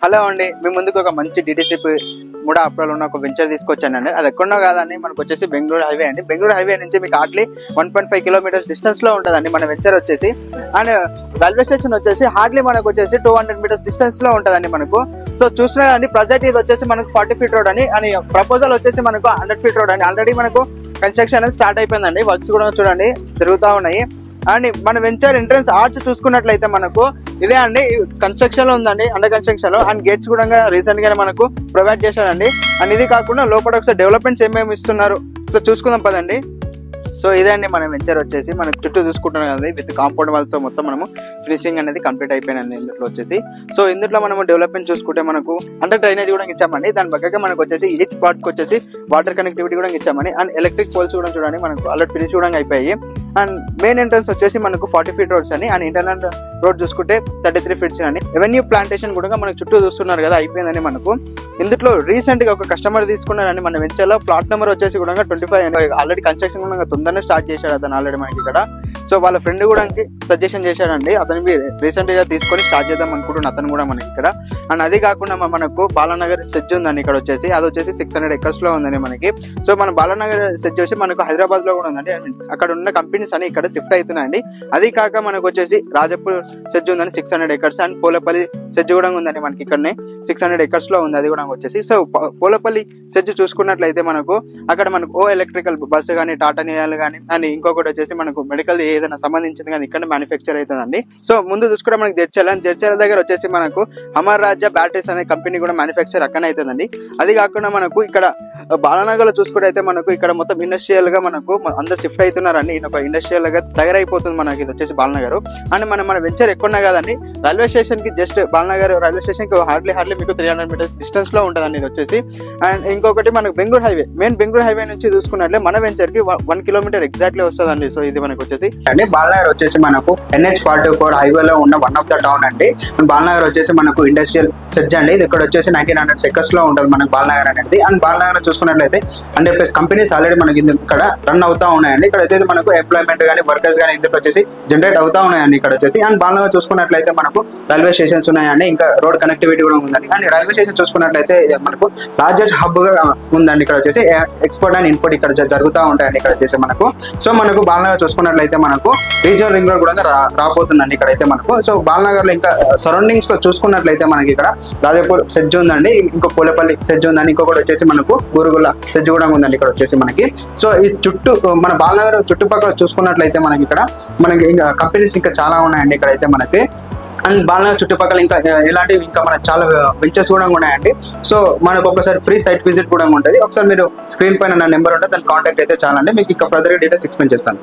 Hello అండి, మీ ముందుకు ఒక మంచి డిటిసిపి మూడా అప్రోలో ఉన్న ఒక వెంచర్ తీసుకొచ్చానండి. అది ఎక్కడో కాదండి, మనకు వచ్చేసి బెంగళూరు హైవే అండి. బెంగళూరు హైవే నుంచి మీకు హార్డ్లీ 1.5 కిలోమీటర్స్ డిస్టెన్స్ లో ఉంటుందండి మన వెంచర్ వచ్చేసి. అండ్ రైల్వే స్టేషన్ వచ్చేసి హార్డ్లీ మనకు వచ్చేసి 200 మీటర్స్ డిస్టెన్స్ లో ఉంటుందండి మనకు. సో చూసినా కానీ ప్రజెంట్ ఇది వచ్చేసి మనకు 40 ఫీట్ రోడ్ అని ప్రపోజల్ వచ్చేసి మనకు 100 ఫీట్ రోడ్ అని ఆల్రెడీ మనకు కన్స్ట్రక్షన్ అనేది స్టార్ట్ అయిపోయిందండి. వర్క్స్ కూడా చూడండి తిరుగుతూ ఉన్నాయి. అండ్ మన వెంచర్ ఎంట్రన్స్ ఆర్చ్ చూసుకున్నట్లయితే మనకు ఇదే అండి, కన్స్ట్రక్షన్ లో ఉందండి, అండర్ కన్స్ట్రక్షన్ లో. అండ్ గేట్స్ కూడా రీసెంట్ గా మనకు ప్రొవైడ్ చేశారండి. అండ్ ఇది కాకుండా లోపల ఒకసారి డెవలప్మెంట్స్ ఏమేమి ఇస్తున్నారు సో చూసుకుందాం పదండి. సో ఇదే అండి మన వెంచర్ వచ్చేసి మనకు చుట్టూ చూసుకుంటున్నాం కదా, విత్ కాంపౌండ్ వాల్స్ తో మొత్తం మనము ఫినిషింగ్ అనేది కంప్లీట్ అయిపోయిందండి ఇందులో వచ్చేసి. సో ఇందులో మనము డెవలప్మెంట్ చూసుకుంటే మనకు అండర్ డ్రైనేజ్ కూడా ఇచ్చామండి. దాని పక్కగా మనకు వచ్చేసి ఈచ్ పార్ట్ కి వచ్చేసి వాటర్ కనెక్టివిటీ కూడా ఇచ్చామని. అండ్ ఎలక్ట్రిక్ పోల్స్ కూడా చూడండి మనకు ఆల్రెడీ ఫినిష్ కూడా అయిపోయాయి. అండ్ మెయిన్ ఎంట్రన్స్ వచ్చేసి మనకు 40 ఫీట్ రోడ్స్ అని. అండ్ ఇంటర్నల్ రోడ్ చూసుకుంటే 33 ఫీట్స్ అని. ఎవెన్యూ ప్లాంటేషన్ కూడా మనకు చుట్టూ చూస్తున్నారు కదా, అయిపోయిందని మనకు. ఇందులో రీసెంట్ గా ఒక కస్టమర్ తీసుకున్నారండి మన వెంచర్ లో. ప్లాట్ నెంబర్ వచ్చేసి కూడా 25 ఆల్రెడీ కన్స్ట్రక్షన్ కూడా తొందరనే స్టార్ట్ చేశాడు అతను ఆల్రెడీ మనకి ఇక్కడ. సో వాళ్ళ ఫ్రెండ్ కూడా సజెషన్ చేశాడండి, అతను రీసెంట్ గా తీసుకొని స్టార్ట్ చేద్దాం అనుకుంటున్న అతను కూడా మనకి ఇక్కడ. అండ్ అది కాకుండా మనకు బాలానగర్ సెజ్ ఉందండి ఇక్కడ వచ్చేసి. అది వచ్చేసి 600 ఎకర్స్ లో ఉందండి మనకి. సో మన బాలానగర్ సెజ్ వచ్చి మనకు హైదరాబాద్ లో కూడా ఉందండి. అక్కడ ఉన్న కంపెనీస్ అని ఇక్కడ షిఫ్ట్ అవుతున్నాయండి. అది కాక మనకు వచ్చేసి రాజపూర్ సెజ్ ఉందని 600 ఎకర్స్. అండ్ పోలపల్లి సెజ్ కూడా ఉందండి మనకి ఇక్కడనే 600 ఎకర్స్ లో ఉంది అది కూడా వచ్చేసి. సో పోలపల్లి సెజ్ చూసుకున్నట్లయితే మనకు అక్కడ మనకు ఎలక్ట్రికల్ బస్సు కానీ, టాటా నియాలు కానీ, అండ్ ఇంకొకటి వచ్చేసి మనకు మెడికల్ ఏదైనా సంబంధించింది కానీ ఇక్కడ మ్యానుఫ్యాక్చర్ అవుతుందండి. సో ముందు చూసుకుంటే మనకి జడ్చర్ల దగ్గర వచ్చేసి మనకు అమర్ రాజా బ్యాటరీస్ అనే కంపెనీ కూడా మ్యానుఫ్యాక్చర్ అక్కడనే అవుతుందండి. అది కాకుండా మనకు ఇక్కడ బాలానగర్ లో చూసుకుంటే అయితే మనకు ఇక్కడ మొత్తం ఇండస్ట్రియల్ గా మనకు అందరు షిఫ్ట్ అవుతున్నారండి. ఒక ఇండస్ట్రియల్ గా దగ్గరైపోతుంది మనకి ఇది వచ్చేసి బాలనగర్. అండ్ మన వెంచర్ ఎక్కువ కదండి, రైల్వే స్టేషన్ కి జస్ట్ బాలనగర్ రైల్వే స్టేషన్ కి హార్డ్లీ మీకు 300 మీటర్స్ డిస్టెన్స్ లో ఉంటుందండి ఇది వచ్చేసి. అండ్ ఇంకొకటి మనకు Bengaluru highway, main Bengaluru highway నుంచి చూసుకున్నట్లే మన వెంచర్ కి 1 కిలోమీటర్ ఎగ్జాక్ట్లీ వస్తుందండి. సో ఇది మనకు వచ్చేసి అండి బాలనగర్ వచ్చేసి మనకు NH44 హైవే లో ఉన్న వన్ ఆఫ్ ద టౌన్ అండి. బాలనగర్ వచ్చేసి మనకు ఇండస్ట్రియల్ సెజ్ అండి. ఇది ఇక్కడ వచ్చేసి 1900 ఎకర్స్ లో ఉంటుంది మనకు బాలనగర్ అనేది. అండ్ బాలనగర్ చూసుకున్నట్లయితే 100+ కంపెనీస్ ఆల్రెడీ మనకి ఇక్కడ రన్ అవుతా ఉన్నాయండి. ఇక్కడ అయితే మనకు ఎంప్లాయ్మెంట్ కానీ, వర్కర్స్ కానీ ఇందులో వచ్చేసి జనరేట్ అవుతా ఉన్నాయండి ఇక్కడ వచ్చేసి. అండ్ బాలనగర్ చూసుకున్నట్లయితే మనకు రైల్వే స్టేషన్స్ ఉన్నాయండి, ఇంకా రోడ్ కనెక్టివిటీ కూడా ఉందండి. అండ్ రైల్వే స్టేషన్ చూసుకున్నట్లయితే మనకు లార్జెస్ట్ హబ్ గా ఉందండి ఇక్కడ వచ్చేసి. ఎక్స్పోర్ట్ అండ్ ఇంపోర్ట్ ఇక్కడ జరుగుతూ ఉంటాయండి ఇక్కడ వచ్చేసి మనకు. సో మనకు బాలనగర్ చూసుకున్నట్లయితే మనకు రీజనల్ రింగ్ రోడ్ కూడా రాబోతుందండి ఇక్కడైతే మనకు. సో బాలనగర్ లో ఇంకా సరౌండింగ్స్ లో చూసుకున్నట్లయితే మనకి ఇక్కడ రాజపూర్ సెజ్ ఉందండి, ఇంకో పోలేపల్లి సెజ్ ఉందండి, ఇంకొకటి వచ్చేసి మనకు గురుగుల సెజ్ కూడా ఉందండి ఇక్కడ వచ్చేసి మనకి. సో ఈ చుట్టూ మన బాలనగర్ చుట్టుపక్కల చూసుకున్నట్లయితే మనకి ఇక్కడ మనకి ఇంకా కంపెనీస్ ఇంకా చాలా ఉన్నాయండి ఇక్కడైతే మనకి. అండ్ బాలనగర్ చుట్టుపక్కల ఇంకా ఇలాంటివి ఇంకా మనకు చాలా వెంచర్స్ కూడా ఉన్నాయండి. సో మనకు ఒకసారి ఫ్రీ సైట్ విజిట్ కూడా ఉంటుంది. ఒకసారి మీరు స్క్రీన్ పైన నా నెంబర్ ఉంటే దాన్ని కాంటాక్ట్ అయితే చాలండి, మీకు ఇంకా ఫర్దర్ డీటెయిల్స్ ఎక్స్ప్లెయిన్ చేస్తాను.